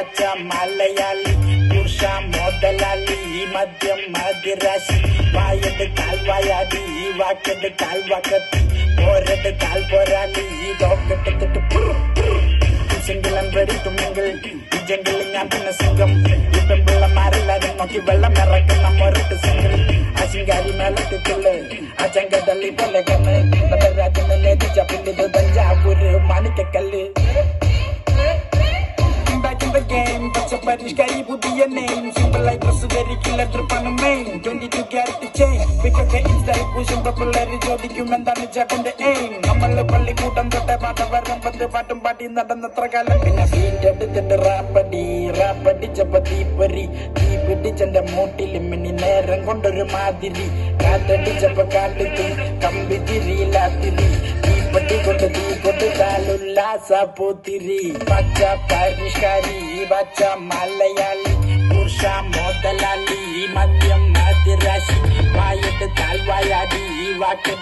വാച്ച മലയാളി പുരുഷ മുതലാളി മദ്യം മദിരാശി വായത് കാൽവായാടി വാക്കത് കാൽവാക്കത്തി പോരത് കാൽ പോരാളി ഡോക്കട്ട് തൊട്ട് single and ready to mingle ഈ ജംഗിളിൽ ഞാൻ പിന്നെ സിംഗം ഈ പെൺപിള്ളമാരെല്ലാരും നോക്കി വെള്ളം ഇറക്കുന്ന മൊരട്ട് സിംഗിൾ ആ ശിങ്കാരി മേളത്തിട്ടുള്ളു ആ ചെങ്കടലി പോലെ കണ്ണ് രാജ്യം ലഭിച്ച പിന്നിത് Thanjavur Manikyakkallu back in the game പക്ഷെ പരിഷ്കാരി പുതിയ നെയിം സിമ്പിൾ ആയി ഡ്രസ് ധരിക്കില്ല ട്രിപ്പാണ് മെയിൻ 22 ക്യാരറ്റ് ചെയിൻ പിക്കൊക്കെ ഇൻസ്റ്റയിൽ പൂശുമ്പോ പിള്ളേര് ചോദിക്കും എന്താണ് ചേട്ടന്റെ എയിം നമ്മള് പള്ളിക്കൂട്ടം തൊട്ടേ പാട്ടം വരുമ്പത്ത് പാട്ടും പാട്ടി നടന്നത്ര കാലം പിന്നെ ബീറ്റ് എടുത്തിട്ട് റാപ്പടിച്ചപ്പോ തീപ്പൊരി തീ പിടിച്ചെന്റെ മൂട്ടിൽ മിനി നേരം കൊണ്ടൊരു മാതിരി കാറ്റടിച്ചപ്പോ കാട്ടുത്തി കമ്പി തിരിയിലാത്തിരി തീപ്പട്ടി കൊണ്ട് കാലുല്ലാസ പൂത്തിരി പച്ച പരിഷ്കാരി പച്ച മലയാളി പുരുഷ മുതലാളി മദ്യം മദിരാശി വായത് കാൽവായാടി വാക്ക്